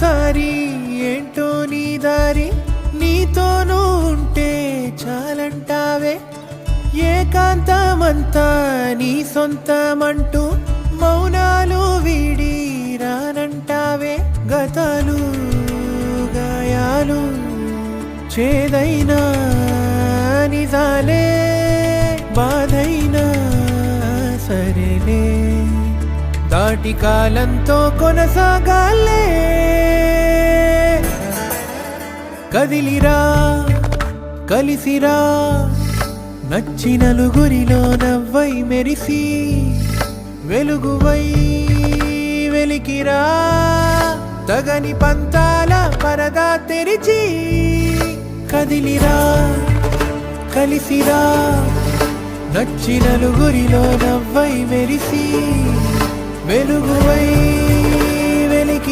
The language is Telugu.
మరోసారి ఏంటో నీ దారి, నీతోనూ ఉంటే చాలంటావే. ఏకాంతమంతా నీ సొంతమంటూ మౌనాలు వీడి రానంటావే. గతాలు గాయాలు చేదైనా నిజాలే, బాధైనా సరేలే, దాటి కాలంతో కొనసాగాలే. కదిలిరా కలిసిరా, నచ్చి నలుగురిలో నవ్వై మెరిసి, వెలుగువై వెలికిరా, తగని పంతాల పరదా తెరిచి. కదిలిరా కలిసిరా, నచ్చి నలుగురిలో నవ్వై మెరిసి, వెలుగువై